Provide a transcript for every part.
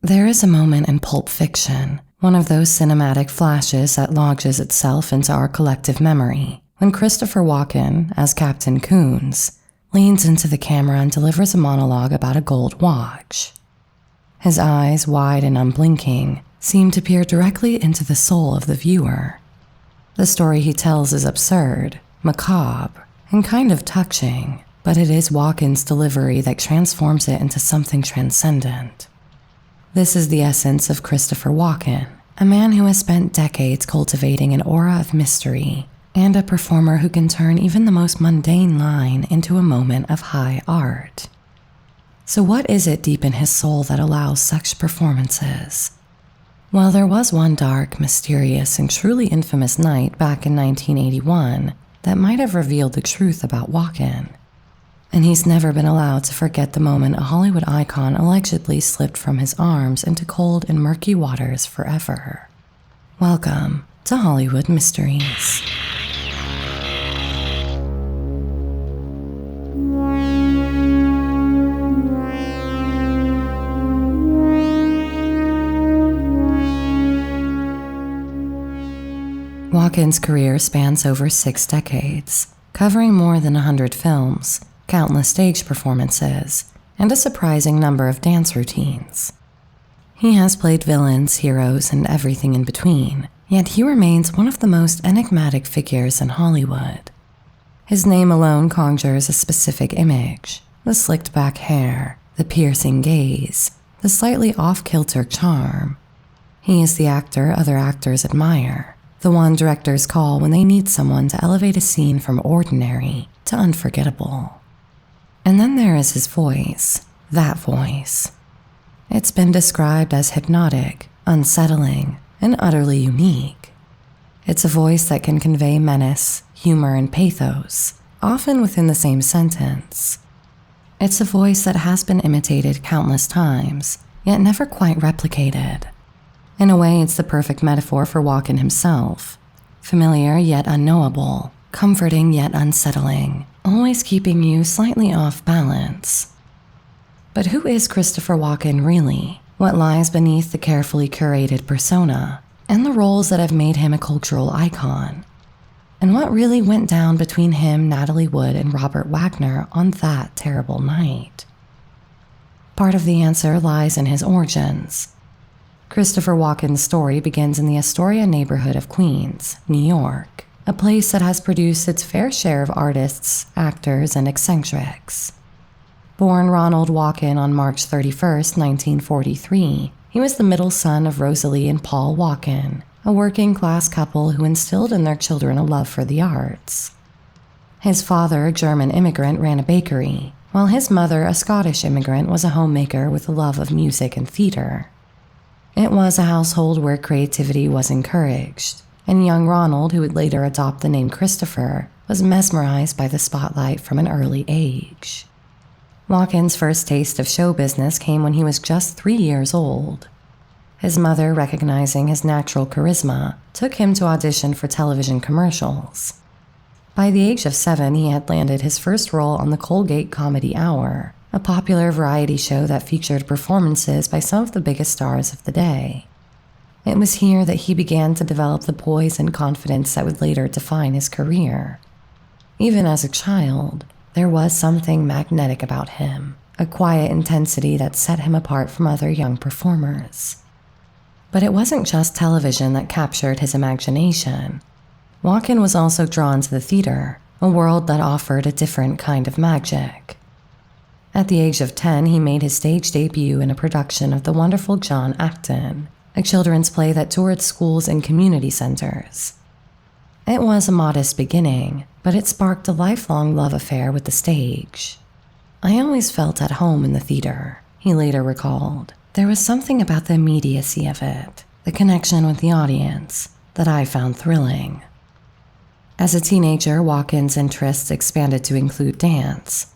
There is a moment in Pulp Fiction, one of those cinematic flashes that lodges itself into our collective memory, when Christopher Walken, as Captain Coons, leans into the camera and delivers a monologue about a gold watch. His eyes, wide and unblinking, seem to peer directly into the soul of the viewer. The story he tells is absurd, macabre, and kind of touching, but it is Walken's delivery that transforms it into something transcendent. This is the essence of Christopher Walken, a man who has spent decades cultivating an aura of mystery, and a performer who can turn even the most mundane line into a moment of high art. So what is it deep in his soul that allows such performances? Well, there was one dark, mysterious, and truly infamous night back in 1981 that might have revealed the truth about Walken. And he's never been allowed to forget the moment a Hollywood icon allegedly slipped from his arms into cold and murky waters forever. Welcome to Hollywood Mysteries. Walken's career spans over 6 decades, covering more than 100 films, countless stage performances, and a surprising number of dance routines. He has played villains, heroes, and everything in between, yet he remains one of the most enigmatic figures in Hollywood. His name alone conjures a specific image: the slicked-back hair, the piercing gaze, the slightly off-kilter charm. He is the actor other actors admire, the one directors call when they need someone to elevate a scene from ordinary to unforgettable. And then there is his voice, that voice. It's been described as hypnotic, unsettling, and utterly unique. It's a voice that can convey menace, humor, and pathos, often within the same sentence. It's a voice that has been imitated countless times, yet never quite replicated. In a way, it's the perfect metaphor for Walken himself. Familiar yet unknowable, comforting yet unsettling, always keeping you slightly off balance. But who is Christopher Walken really? What lies beneath the carefully curated persona, and the roles that have made him a cultural icon? And what really went down between him, Natalie Wood, and Robert Wagner on that terrible night? Part of the answer lies in his origins. Christopher Walken's story begins in the Astoria neighborhood of Queens, New York, a place that has produced its fair share of artists, actors, and eccentrics. Born Ronald Walken on March 31, 1943, he was the middle son of Rosalie and Paul Walken, a working-class couple who instilled in their children a love for the arts. His father, a German immigrant, ran a bakery, while his mother, a Scottish immigrant, was a homemaker with a love of music and theater. It was a household where creativity was encouraged, and young Ronald, who would later adopt the name Christopher, was mesmerized by the spotlight from an early age. Walken's first taste of show business came when he was just 3 years old. His mother, recognizing his natural charisma, took him to audition for television commercials. By the age of 7, he had landed his first role on the Colgate Comedy Hour, a popular variety show that featured performances by some of the biggest stars of the day. It was here that he began to develop the poise and confidence that would later define his career. Even as a child, there was something magnetic about him, a quiet intensity that set him apart from other young performers. But it wasn't just television that captured his imagination. Walken was also drawn to the theater, a world that offered a different kind of magic. At the age of 10, he made his stage debut in a production of The Wonderful John Acton, a children's play that toured schools and community centers. It was a modest beginning, but it sparked a lifelong love affair with the stage. "I always felt at home in the theater," he later recalled. "There was something about the immediacy of it, the connection with the audience, that I found thrilling." As a teenager, Walken's interests expanded to include dance.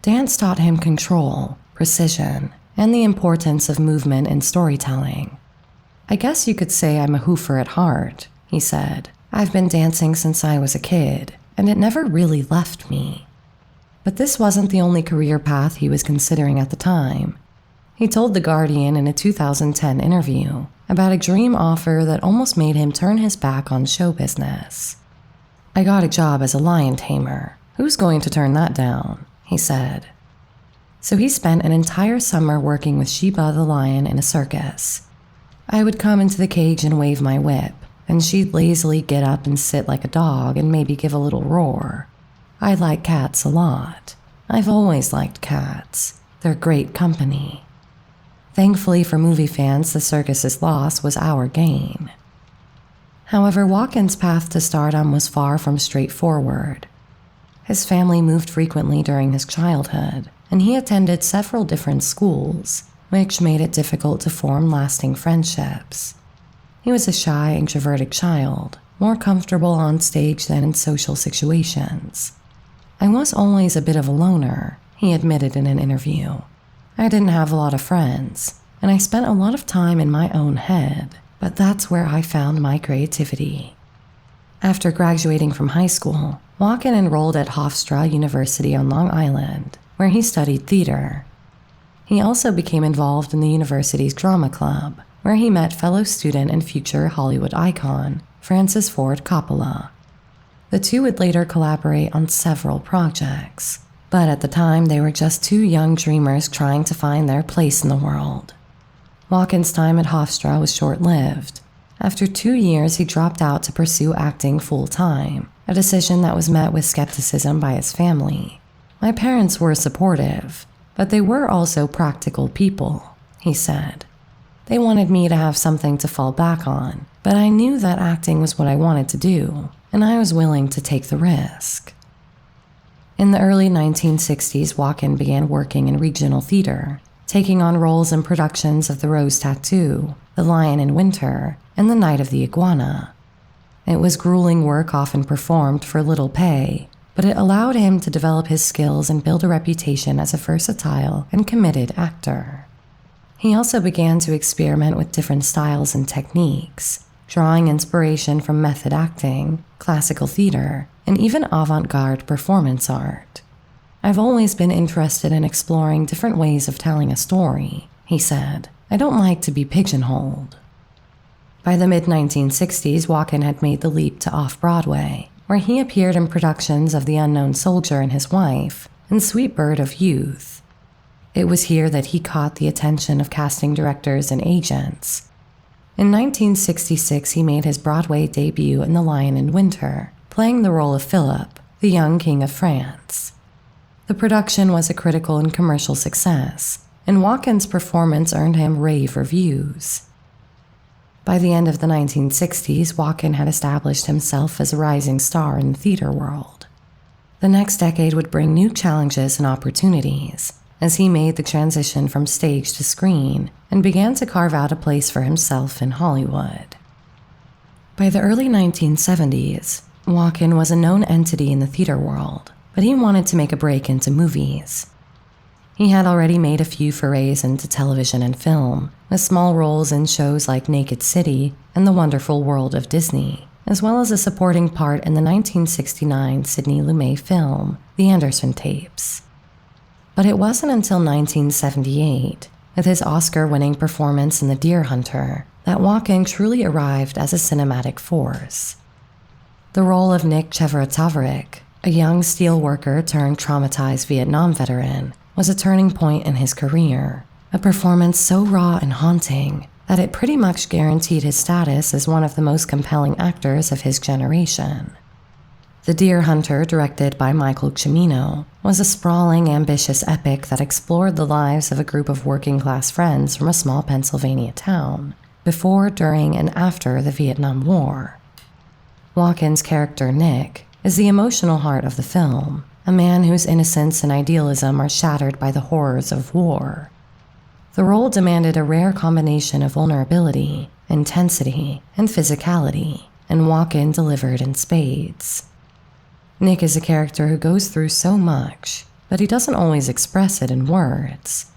Dance taught him control, precision, and the importance of movement in storytelling. "I guess you could say I'm a hoofer at heart," he said. "I've been dancing since I was a kid, and it never really left me." But this wasn't the only career path he was considering at the time. He told The Guardian in a 2010 interview about a dream offer that almost made him turn his back on show business. "I got a job as a lion tamer. Who's going to turn that down?" he said. So he spent an entire summer working with Sheba the lion in a circus. "I would come into the cage and wave my whip, and she'd lazily get up and sit like a dog and maybe give a little roar. I like cats a lot. I've always liked cats. They're great company." Thankfully for movie fans, the circus's loss was our gain. However, Walken's path to stardom was far from straightforward. His family moved frequently during his childhood, and he attended several different schools, which made it difficult to form lasting friendships. He was a shy, introverted child, more comfortable on stage than in social situations. "I was always a bit of a loner," he admitted in an interview. "I didn't have a lot of friends, and I spent a lot of time in my own head, but that's where I found my creativity." After graduating from high school, Walken enrolled at Hofstra University on Long Island, where he studied theater. He also became involved in the university's drama club, where he met fellow student and future Hollywood icon, Francis Ford Coppola. The two would later collaborate on several projects, but at the time they were just two young dreamers trying to find their place in the world. Walken's time at Hofstra was short-lived. After 2 years, he dropped out to pursue acting full-time, a decision that was met with skepticism by his family. "My parents were supportive, but they were also practical people," he said. "They wanted me to have something to fall back on, but I knew that acting was what I wanted to do, and I was willing to take the risk." In the early 1960s, Walken began working in regional theater, taking on roles in productions of The Rose Tattoo, The Lion in Winter, and The Night of the Iguana. It was grueling work often performed for little pay, but it allowed him to develop his skills and build a reputation as a versatile and committed actor. He also began to experiment with different styles and techniques, drawing inspiration from method acting, classical theater, and even avant-garde performance art. "I've always been interested in exploring different ways of telling a story," he said. "I don't like to be pigeonholed." By the mid-1960s, Walken had made the leap to off-Broadway, where he appeared in productions of The Unknown Soldier and His Wife and Sweet Bird of Youth. It was here that he caught the attention of casting directors and agents. In 1966, he made his Broadway debut in The Lion in Winter, playing the role of Philip, the young king of France. The production was a critical and commercial success, and Walken's performance earned him rave reviews. By the end of the 1960s, Walken had established himself as a rising star in the theater world. The next decade would bring new challenges and opportunities, as he made the transition from stage to screen and began to carve out a place for himself in Hollywood. By the early 1970s, Walken was a known entity in the theater world, but he wanted to make a break into movies. He had already made a few forays into television and film, with small roles in shows like Naked City and The Wonderful World of Disney, as well as a supporting part in the 1969 Sidney Lumet film, The Anderson Tapes. But it wasn't until 1978, with his Oscar-winning performance in The Deer Hunter, that Walken truly arrived as a cinematic force. The role of Nick Chevertavrik, a young steelworker turned traumatized Vietnam veteran, was a turning point in his career, a performance so raw and haunting that it pretty much guaranteed his status as one of the most compelling actors of his generation. The Deer Hunter, directed by Michael Cimino, was a sprawling, ambitious epic that explored the lives of a group of working-class friends from a small Pennsylvania town, before, during, and after the Vietnam War. Walken's character, Nick, is the emotional heart of the film, a man whose innocence and idealism are shattered by the horrors of war. The role demanded a rare combination of vulnerability, intensity, and physicality, and Walken delivered in spades. Nick is a character who goes through so much, but he doesn't always express it in words.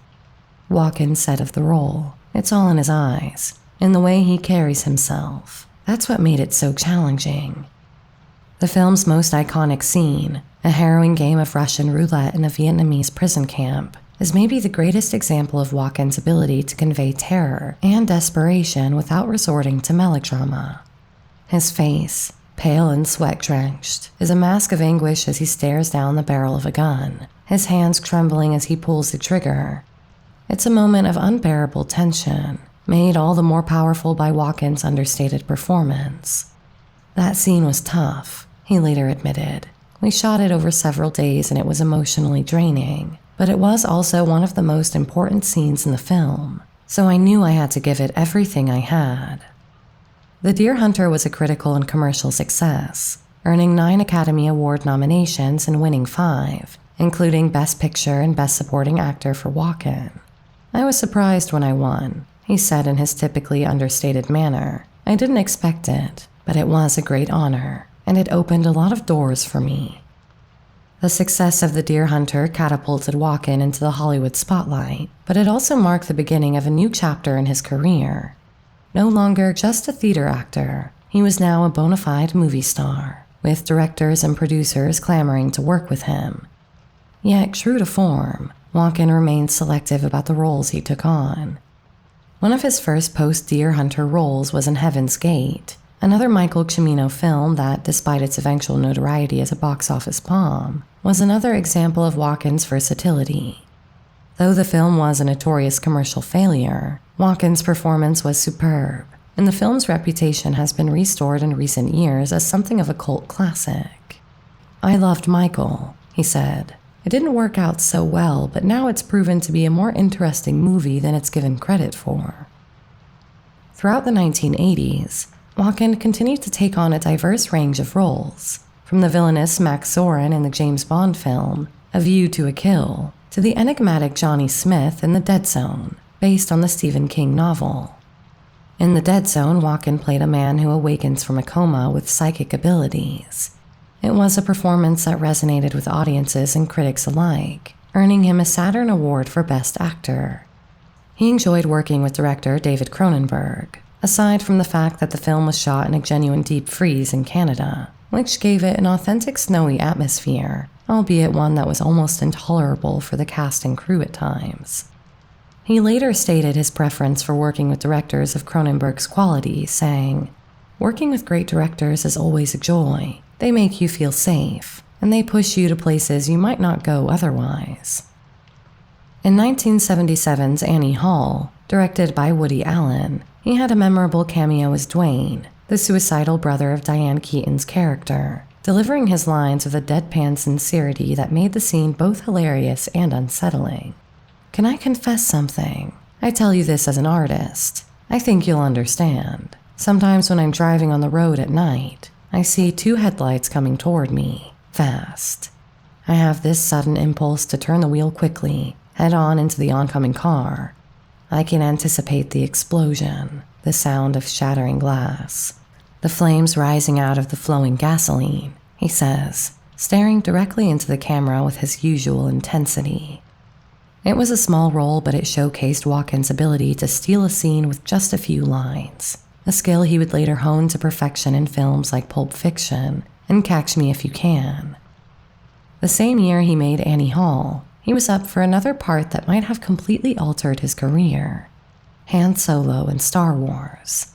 Walken said of the role, "It's all in his eyes, in the way he carries himself. That's what made it so challenging." The film's most iconic scene, a harrowing game of Russian roulette in a Vietnamese prison camp, is maybe the greatest example of Walken's ability to convey terror and desperation without resorting to melodrama. His face, pale and sweat-drenched, is a mask of anguish as he stares down the barrel of a gun, his hands trembling as he pulls the trigger. It's a moment of unbearable tension, made all the more powerful by Walken's understated performance. That scene was tough, he later admitted. We shot it over several days and it was emotionally draining, but it was also one of the most important scenes in the film, so I knew I had to give it everything I had. The Deer Hunter was a critical and commercial success, earning 9 Academy Award nominations and winning 5, including Best Picture and Best Supporting Actor for Walken. I was surprised when I won, he said in his typically understated manner. I didn't expect it, but it was a great honor, and it opened a lot of doors for me. The success of The Deer Hunter catapulted Walken into the Hollywood spotlight, but it also marked the beginning of a new chapter in his career. No longer just a theater actor, he was now a bona fide movie star, with directors and producers clamoring to work with him. Yet, true to form, Walken remained selective about the roles he took on. One of his first post-Deer Hunter roles was in Heaven's Gate, another Michael Cimino film that, despite its eventual notoriety as a box office bomb, was another example of Walken's versatility. Though the film was a notorious commercial failure, Walken's performance was superb, and the film's reputation has been restored in recent years as something of a cult classic. I loved Michael, he said. It didn't work out so well, but now it's proven to be a more interesting movie than it's given credit for. Throughout the 1980s, Walken continued to take on a diverse range of roles, from the villainous Max Zorin in the James Bond film A View to a Kill, to the enigmatic Johnny Smith in The Dead Zone, based on the Stephen King novel. In The Dead Zone, Walken played a man who awakens from a coma with psychic abilities. It was a performance that resonated with audiences and critics alike, earning him a Saturn Award for Best Actor. He enjoyed working with director David Cronenberg, aside from the fact that the film was shot in a genuine deep freeze in Canada, which gave it an authentic snowy atmosphere, albeit one that was almost intolerable for the cast and crew at times. He later stated his preference for working with directors of Cronenberg's quality, saying, "Working with great directors is always a joy. They make you feel safe, and they push you to places you might not go otherwise." In 1977's Annie Hall, directed by Woody Allen, he had a memorable cameo as Dwayne, the suicidal brother of Diane Keaton's character, delivering his lines with a deadpan sincerity that made the scene both hilarious and unsettling. "Can I confess something? I tell you this as an artist. I think you'll understand. Sometimes when I'm driving on the road at night, I see 2 headlights coming toward me, fast. I have this sudden impulse to turn the wheel quickly, head on into the oncoming car. I can anticipate the explosion, the sound of shattering glass, the flames rising out of the flowing gasoline," he says, staring directly into the camera with his usual intensity. It was a small role, but it showcased Walken's ability to steal a scene with just a few lines, a skill he would later hone to perfection in films like Pulp Fiction and Catch Me If You Can. The same year he made Annie Hall, he was up for another part that might have completely altered his career: Han Solo in Star Wars.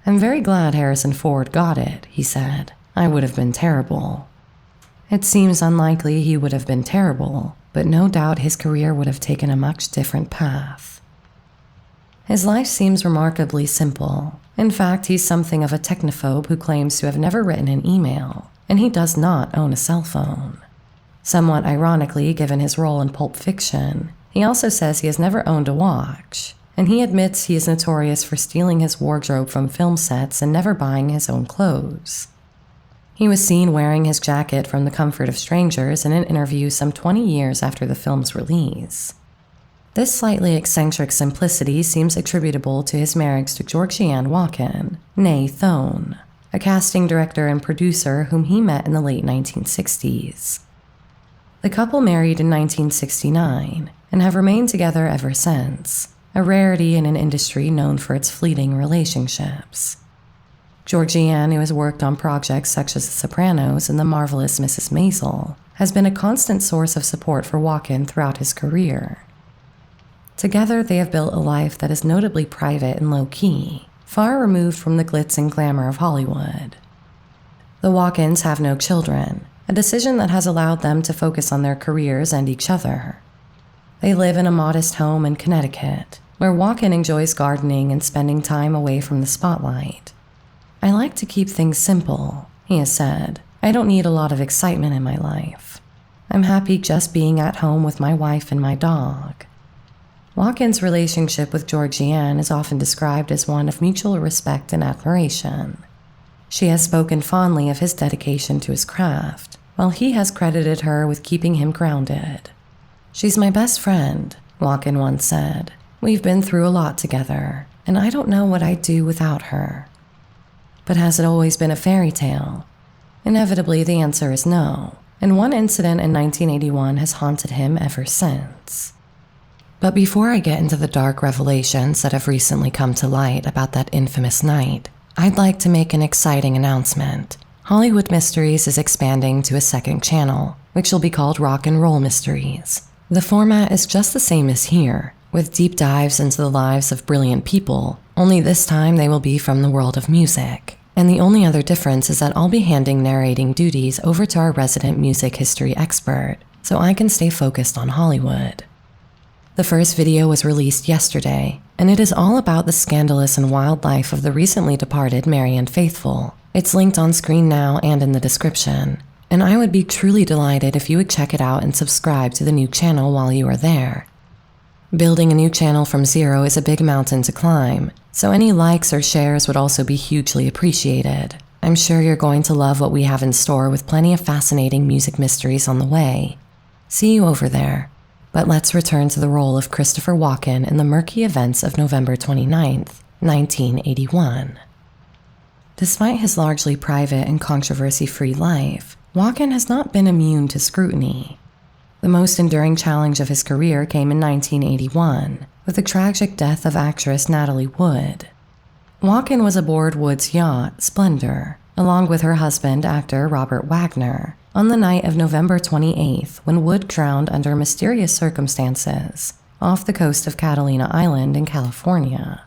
"I'm very glad Harrison Ford got it," he said. "I would have been terrible." It seems unlikely he would have been terrible, but no doubt his career would have taken a much different path. His life seems remarkably simple. In fact, he's something of a technophobe who claims to have never written an email, and he does not own a cell phone. Somewhat ironically, given his role in Pulp Fiction, he also says he has never owned a watch, and he admits he is notorious for stealing his wardrobe from film sets and never buying his own clothes. He was seen wearing his jacket from the comfort of strangers in an interview some 20 years after the film's release. This slightly eccentric simplicity seems attributable to his marriage to Georgianne Walken, née Thone, a casting director and producer whom he met in the late 1960s. The couple married in 1969 and have remained together ever since, a rarity in an industry known for its fleeting relationships. Georgianne, who has worked on projects such as The Sopranos and The Marvelous Mrs. Maisel, has been a constant source of support for Walken throughout his career, Together, they have built a life that is notably private and low-key, far removed from the glitz and glamour of Hollywood. The Walkens have no children, a decision that has allowed them to focus on their careers and each other. They live in a modest home in Connecticut, where Walken enjoys gardening and spending time away from the spotlight. "I like to keep things simple," he has said. "I don't need a lot of excitement in my life. I'm happy just being at home with my wife and my dog." Walken's relationship with Georgianne is often described as one of mutual respect and admiration. She has spoken fondly of his dedication to his craft, while he has credited her with keeping him grounded. "She's my best friend," Walken once said. "We've been through a lot together, and I don't know what I'd do without her." But has it always been a fairy tale? Inevitably, the answer is no, and one incident in 1981 has haunted him ever since. But before I get into the dark revelations that have recently come to light about that infamous night, I'd like to make an exciting announcement. Hollywood Mysteries is expanding to a second channel, which will be called Rock and Roll Mysteries. The format is just the same as here, with deep dives into the lives of brilliant people, only this time they will be from the world of music. And the only other difference is that I'll be handing narrating duties over to our resident music history expert, so I can stay focused on Hollywood. The first video was released yesterday, and it is all about the scandalous and wild life of the recently departed Marianne Faithfull. It's linked on screen now and in the description, and I would be truly delighted if you would check it out and subscribe to the new channel while you are there. Building a new channel from zero is a big mountain to climb, so any likes or shares would also be hugely appreciated. I'm sure you're going to love what we have in store with plenty of fascinating music mysteries on the way. See you over there. But let's return to the role of Christopher Walken in the murky events of November 29th, 1981. Despite his largely private and controversy-free life, Walken has not been immune to scrutiny. The most enduring challenge of his career came in 1981, with the tragic death of actress Natalie Wood. Walken was aboard Wood's yacht, Splendor, along with her husband, actor Robert Wagner, on the night of November 28th when Wood drowned under mysterious circumstances off the coast of Catalina Island in California.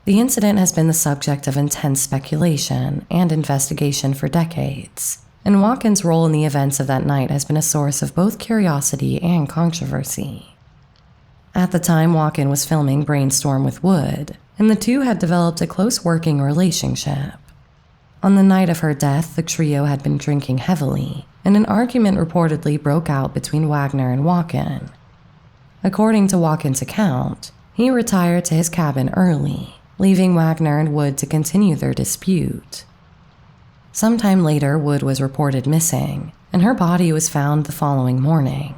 The incident has been the subject of intense speculation and investigation for decades, and Walken's role in the events of that night has been a source of both curiosity and controversy. At the time, Walken was filming Brainstorm with Wood, and the two had developed a close working relationship. On the night of her death, the trio had been drinking heavily, and an argument reportedly broke out between Wagner and Walken. According to Walken's account, he retired to his cabin early, leaving Wagner and Wood to continue their dispute. Sometime later, Wood was reported missing, and her body was found the following morning.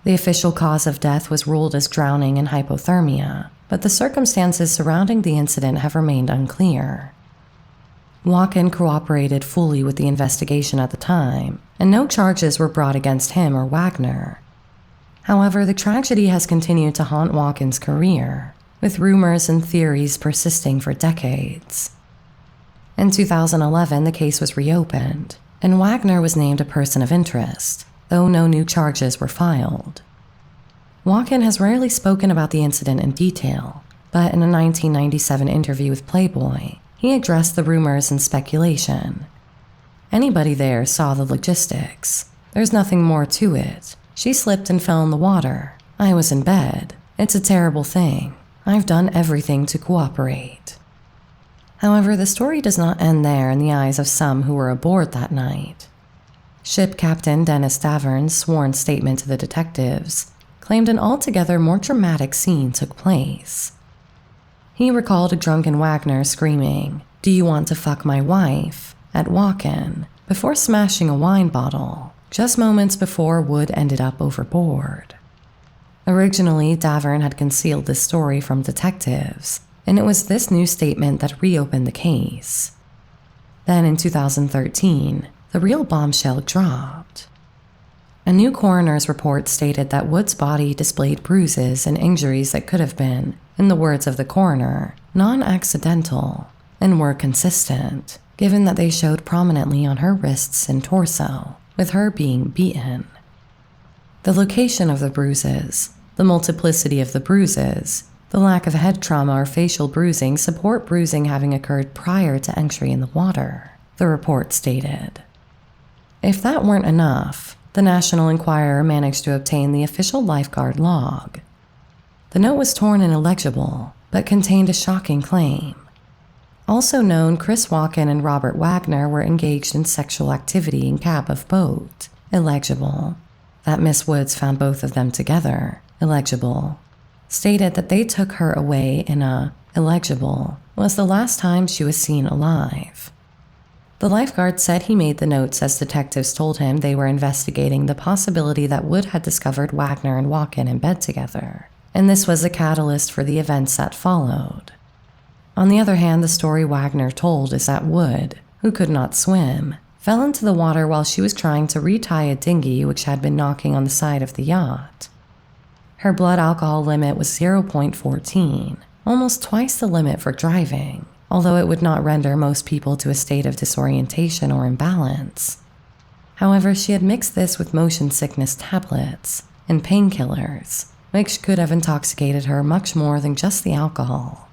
The official cause of death was ruled as drowning and hypothermia, but the circumstances surrounding the incident have remained unclear. Walken cooperated fully with the investigation at the time, and no charges were brought against him or Wagner. However, the tragedy has continued to haunt Walken's career, with rumors and theories persisting for decades. In 2011, the case was reopened, and Wagner was named a person of interest, though no new charges were filed. Walken has rarely spoken about the incident in detail, but in a 1997 interview with Playboy, he addressed the rumors and speculation. "Anybody there saw the logistics. There's nothing more to it. She slipped and fell in the water. I was in bed. It's a terrible thing. I've done everything to cooperate." However, the story does not end there in the eyes of some who were aboard that night. Ship Captain Dennis Davern's sworn statement to the detectives claimed an altogether more dramatic scene took place. He recalled a drunken Wagner screaming, "Do you want to fuck my wife?" at Walken, before smashing a wine bottle, just moments before Wood ended up overboard. Originally, Davern had concealed this story from detectives, and it was this new statement that reopened the case. Then in 2013, the real bombshell dropped. A new coroner's report stated that Wood's body displayed bruises and injuries that could have been, in the words of the coroner, non-accidental, and were consistent, given that they showed prominently on her wrists and torso, with her being beaten. The location of the bruises, The multiplicity of the bruises, the lack of head trauma or facial bruising support bruising having occurred prior to entry in the water, the report stated. If that weren't enough, the National Enquirer managed to obtain the official lifeguard log. The note was torn and illegible, but contained a shocking claim. Also known, Chris Walken and Robert Wagner were engaged in sexual activity in cab of boat, illegible. That Miss Woods found both of them together, illegible. Stated that they took her away in a, illegible, was the last time she was seen alive. The lifeguard said he made the notes as detectives told him they were investigating the possibility that Wood had discovered Wagner and Walken in bed together, and this was a catalyst for the events that followed. On the other hand, the story Wagner told is that Wood, who could not swim, fell into the water while she was trying to retie a dinghy which had been knocking on the side of the yacht. Her blood alcohol limit was 0.14, almost twice the limit for driving, although it would not render most people to a state of disorientation or imbalance. However, she had mixed this with motion sickness tablets and painkillers, which could have intoxicated her much more than just the alcohol.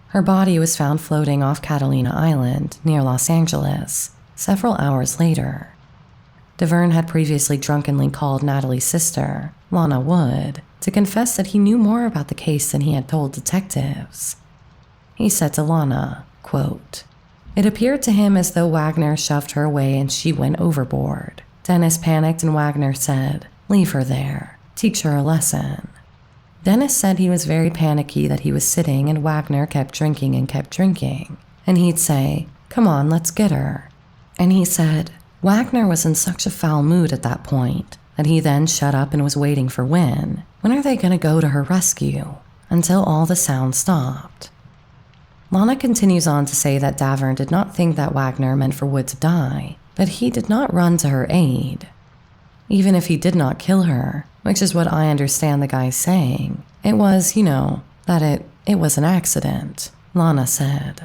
Her body was found floating off Catalina Island, near Los Angeles, several hours later. DeVerne had previously drunkenly called Natalie's sister, Lana Wood, to confess that he knew more about the case than he had told detectives. He said to Lana, quote, "It appeared to him as though Wagner shoved her away and she went overboard. Dennis panicked and Wagner said, 'Leave her there. Teach her a lesson.' Dennis said he was very panicky that he was sitting and Wagner kept drinking, and he'd say, 'Come on, let's get her.' And he said, Wagner was in such a foul mood at that point that he then shut up and was waiting for when are they going to go to her rescue, until all the sound stopped." Lana continues on to say that DeVerne did not think that Wagner meant for Wood to die, but he did not run to her aid. Even if he did not kill her, which is what I understand the guy's saying, it was, that it was an accident, Lana said.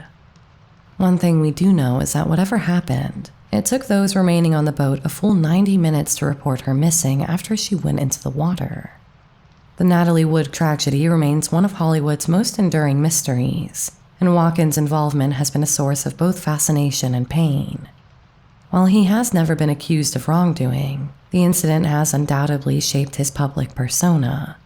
One thing we do know is that whatever happened, it took those remaining on the boat a full 90 minutes to report her missing after she went into the water. The Natalie Wood tragedy remains one of Hollywood's most enduring mysteries, and Walken's involvement has been a source of both fascination and pain. While he has never been accused of wrongdoing, the incident has undoubtedly shaped his public persona.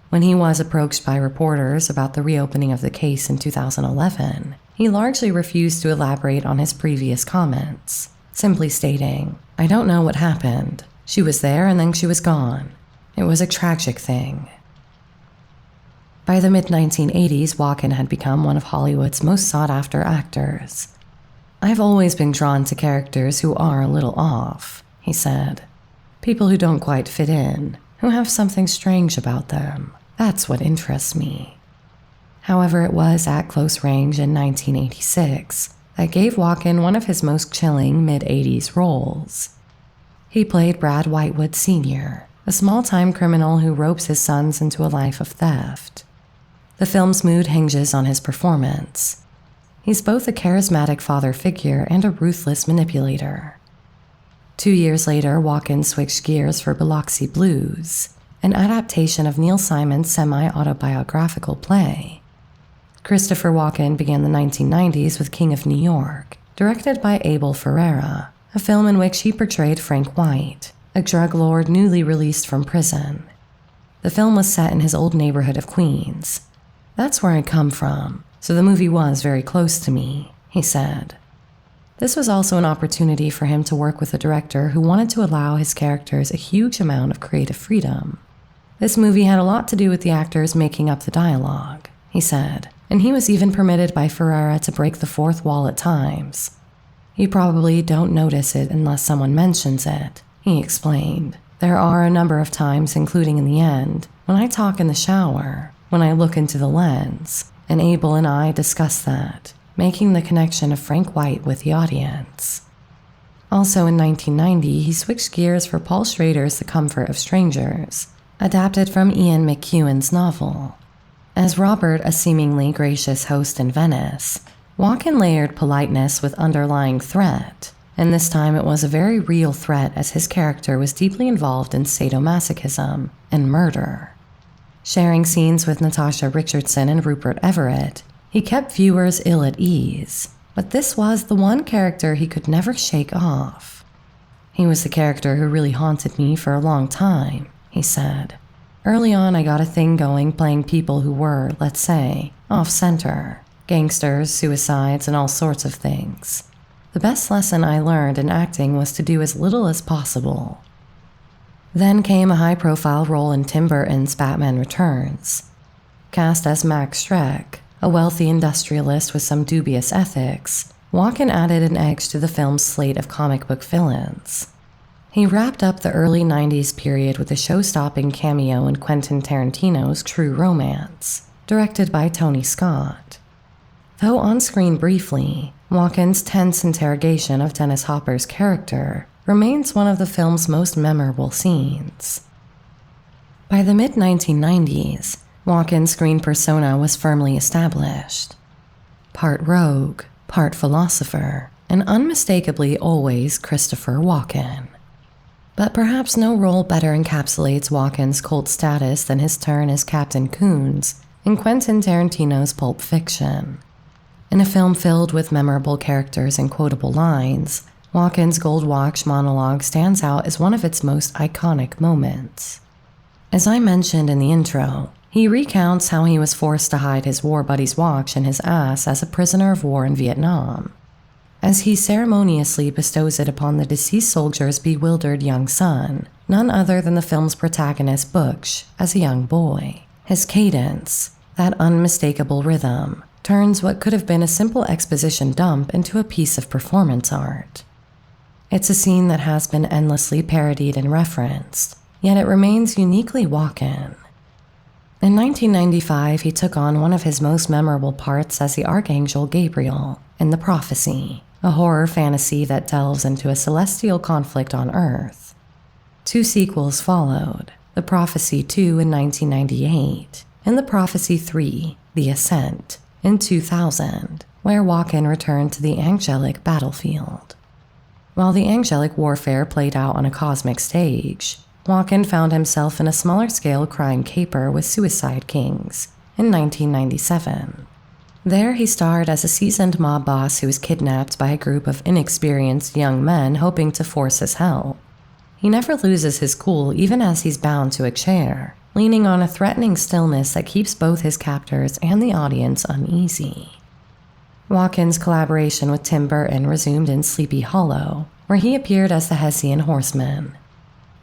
When he was approached by reporters about the reopening of the case in 2011, he largely refused to elaborate on his previous comments, simply stating, "I don't know what happened. She was there and then she was gone. It was a tragic thing." By the mid-1980s, Walken had become one of Hollywood's most sought-after actors. "I've always been drawn to characters who are a little off," he said. "People who don't quite fit in, who have something strange about them. That's what interests me." However, it was at close range in 1986 that gave Walken one of his most chilling mid-80s roles. He played Brad Whitewood Sr., a small-time criminal who ropes his sons into a life of theft. The film's mood hinges on his performance. He's both a charismatic father figure and a ruthless manipulator. 2 years later, Walken switched gears for Biloxi Blues, an adaptation of Neil Simon's semi-autobiographical play. Christopher Walken began the 1990s with King of New York, directed by Abel Ferrara, a film in which he portrayed Frank White, a drug lord newly released from prison. The film was set in his old neighborhood of Queens. "That's where I come from, so the movie was very close to me," he said. This was also an opportunity for him to work with a director who wanted to allow his characters a huge amount of creative freedom. "This movie had a lot to do with the actors making up the dialogue," he said, and he was even permitted by Ferrara to break the fourth wall at times. "You probably don't notice it unless someone mentions it," he explained. "There are a number of times, including in the end, when I talk in the shower, when I look into the lens, and Abel and I discuss that, making the connection of Frank White with the audience." Also in 1990, he switched gears for Paul Schrader's The Comfort of Strangers, adapted from Ian McEwan's novel. As Robert, a seemingly gracious host in Venice, Walken layered politeness with underlying threat, and this time it was a very real threat as his character was deeply involved in sadomasochism and murder. Sharing scenes with Natasha Richardson and Rupert Everett, he kept viewers ill at ease, but this was the one character he could never shake off. "He was the character who really haunted me for a long time," he said. "Early on, I got a thing going playing people who were, let's say, off-center. Gangsters, suicides, and all sorts of things. The best lesson I learned in acting was to do as little as possible." Then came a high-profile role in Tim Burton's Batman Returns. Cast as Max Schreck, a wealthy industrialist with some dubious ethics, Walken added an edge to the film's slate of comic book villains. He wrapped up the early 90s period with a show-stopping cameo in Quentin Tarantino's True Romance, directed by Tony Scott. Though on-screen briefly, Walken's tense interrogation of Dennis Hopper's character remains one of the film's most memorable scenes. By the mid-1990s, Walken's screen persona was firmly established. Part rogue, part philosopher, and unmistakably always Christopher Walken. But perhaps no role better encapsulates Walken's cult status than his turn as Captain Coons in Quentin Tarantino's Pulp Fiction. In a film filled with memorable characters and quotable lines, Walken's Gold Watch monologue stands out as one of its most iconic moments. As I mentioned in the intro, he recounts how he was forced to hide his war buddy's watch in his ass as a prisoner of war in Vietnam, as he ceremoniously bestows it upon the deceased soldier's bewildered young son, none other than the film's protagonist Butch, as a young boy. His cadence, that unmistakable rhythm, turns what could have been a simple exposition dump into a piece of performance art. It's a scene that has been endlessly parodied and referenced, yet it remains uniquely Walken. In 1995, he took on one of his most memorable parts as the Archangel Gabriel in The Prophecy, a horror fantasy that delves into a celestial conflict on Earth. 2 sequels followed, The Prophecy 2 in 1998, and The Prophecy 3, The Ascent, in 2000, where Walken returned to the angelic battlefield. While the angelic warfare played out on a cosmic stage, Walken found himself in a smaller-scale crime caper with Suicide Kings in 1997. There he starred as a seasoned mob boss who was kidnapped by a group of inexperienced young men hoping to force his help. He never loses his cool even as he's bound to a chair, leaning on a threatening stillness that keeps both his captors and the audience uneasy. Walken's collaboration with Tim Burton resumed in Sleepy Hollow, where he appeared as the Hessian Horseman.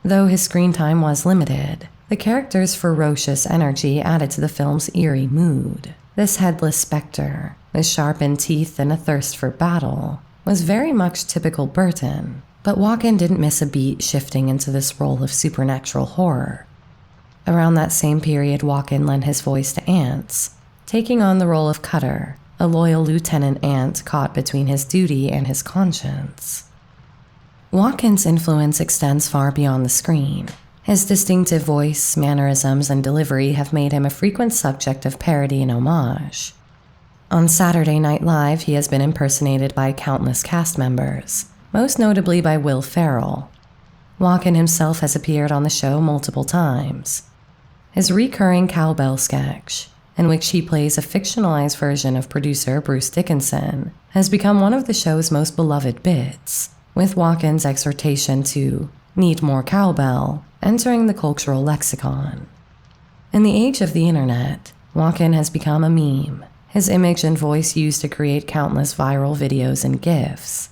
Though his screen time was limited, the character's ferocious energy added to the film's eerie mood. This headless specter, with sharpened teeth and a thirst for battle, was very much typical Burton, but Walken didn't miss a beat shifting into this role of supernatural horror. Around that same period, Walken lent his voice to Ants, taking on the role of Cutter, a loyal lieutenant ant caught between his duty and his conscience. Walken's influence extends far beyond the screen. His distinctive voice, mannerisms, and delivery have made him a frequent subject of parody and homage. On Saturday Night Live, he has been impersonated by countless cast members, most notably by Will Ferrell. Walken himself has appeared on the show multiple times. His recurring cowbell sketch, in which he plays a fictionalized version of producer Bruce Dickinson, has become one of the show's most beloved bits, with Walken's exhortation to "need more cowbell" entering the cultural lexicon. In the age of the internet, Walken has become a meme, his image and voice used to create countless viral videos and GIFs.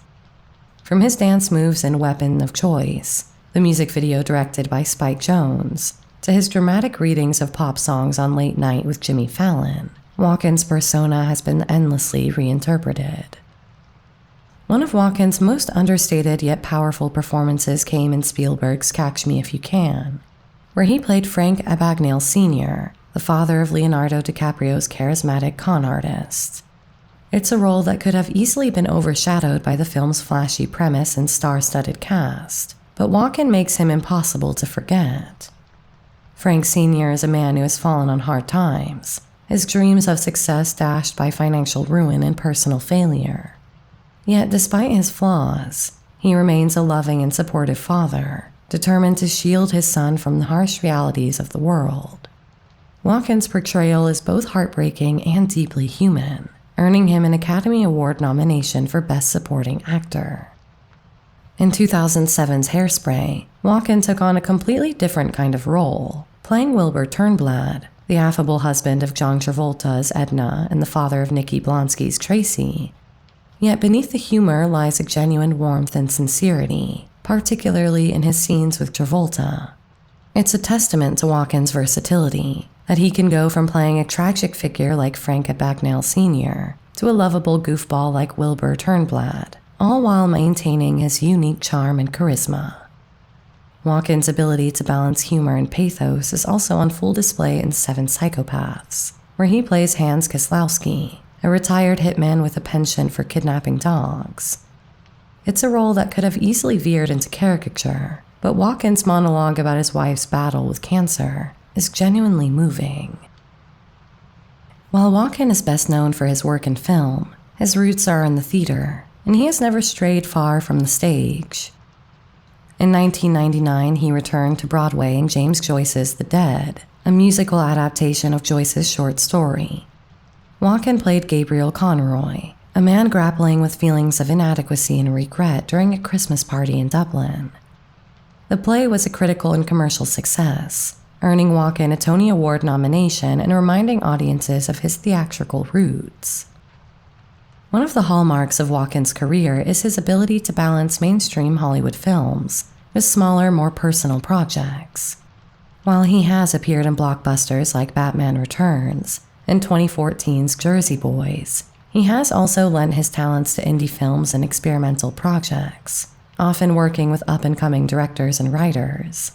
From his dance moves in Weapon of Choice, the music video directed by Spike Jonze, to his dramatic readings of pop songs on Late Night with Jimmy Fallon, Walken's persona has been endlessly reinterpreted. One of Walken's most understated yet powerful performances came in Spielberg's Catch Me If You Can, where he played Frank Abagnale Sr., the father of Leonardo DiCaprio's charismatic con artist. It's a role that could have easily been overshadowed by the film's flashy premise and star-studded cast, but Walken makes him impossible to forget. Frank Sr. is a man who has fallen on hard times, his dreams of success dashed by financial ruin and personal failure. Yet, despite his flaws, he remains a loving and supportive father, determined to shield his son from the harsh realities of the world. Walken's portrayal is both heartbreaking and deeply human, earning him an Academy Award nomination for Best Supporting Actor. In 2007's Hairspray, Walken took on a completely different kind of role, playing Wilbur Turnblad, the affable husband of John Travolta's Edna and the father of Nikki Blonsky's Tracy. Yet beneath the humor lies a genuine warmth and sincerity, particularly in his scenes with Travolta. It's a testament to Walken's versatility, that he can go from playing a tragic figure like Frank Abagnale Sr. to a lovable goofball like Wilbur Turnblad, all while maintaining his unique charm and charisma. Walken's ability to balance humor and pathos is also on full display in Seven Psychopaths, where he plays Hans Kieslowski, a retired hitman with a penchant for kidnapping dogs. It's a role that could have easily veered into caricature, but Walken's monologue about his wife's battle with cancer is genuinely moving. While Walken is best known for his work in film, his roots are in the theater, and he has never strayed far from the stage. In 1999, he returned to Broadway in James Joyce's The Dead, a musical adaptation of Joyce's short story. Walken played Gabriel Conroy, a man grappling with feelings of inadequacy and regret during a Christmas party in Dublin. The play was a critical and commercial success, earning Walken a Tony Award nomination and reminding audiences of his theatrical roots. One of the hallmarks of Walken's career is his ability to balance mainstream Hollywood films with smaller, more personal projects. While he has appeared in blockbusters like Batman Returns and 2014's Jersey Boys, he has also lent his talents to indie films and experimental projects, often working with up-and-coming directors and writers.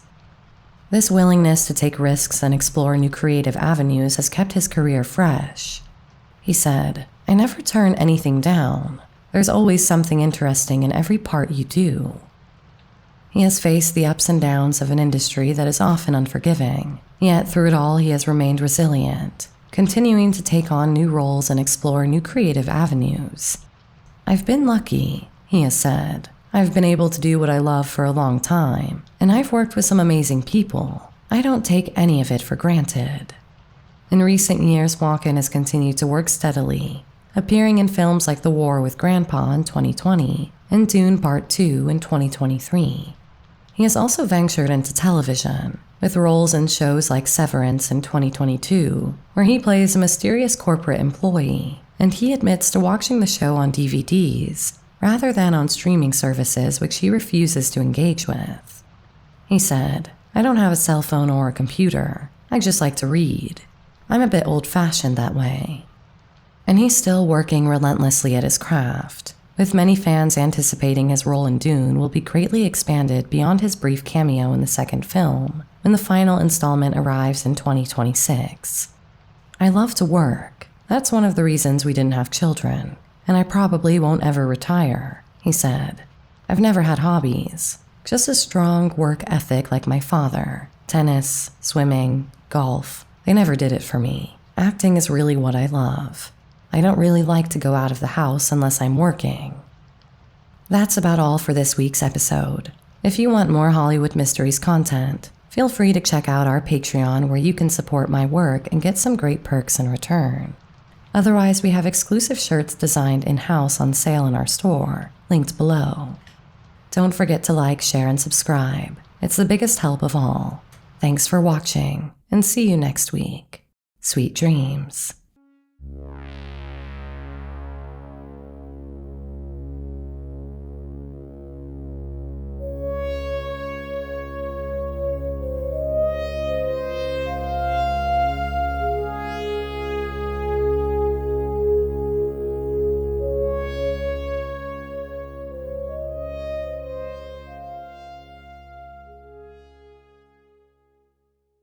This willingness to take risks and explore new creative avenues has kept his career fresh. He said, "I never turn anything down. There's always something interesting in every part you do." He has faced the ups and downs of an industry that is often unforgiving, yet through it all he has remained resilient, continuing to take on new roles and explore new creative avenues. "I've been lucky," he has said. "I've been able to do what I love for a long time, and I've worked with some amazing people. I don't take any of it for granted." In recent years, Walken has continued to work steadily, appearing in films like The War with Grandpa in 2020 and Dune Part 2 in 2023. He has also ventured into television, with roles in shows like Severance in 2022, where he plays a mysterious corporate employee, and he admits to watching the show on DVDs rather than on streaming services which he refuses to engage with. He said, "I don't have a cell phone or a computer. I just like to read. I'm a bit old-fashioned that way." And he's still working relentlessly at his craft, with many fans anticipating his role in Dune will be greatly expanded beyond his brief cameo in the second film, when the final installment arrives in 2026. "I love to work. That's one of the reasons we didn't have children, and I probably won't ever retire," he said. "I've never had hobbies, just a strong work ethic like my father. Tennis, swimming, golf, they never did it for me. Acting is really what I love. I don't really like to go out of the house unless I'm working." That's about all for this week's episode. If you want more Hollywood Mysteries content, feel free to check out our Patreon where you can support my work and get some great perks in return. Otherwise, we have exclusive shirts designed in-house on sale in our store, linked below. Don't forget to like, share, and subscribe. It's the biggest help of all. Thanks for watching, and see you next week. Sweet dreams.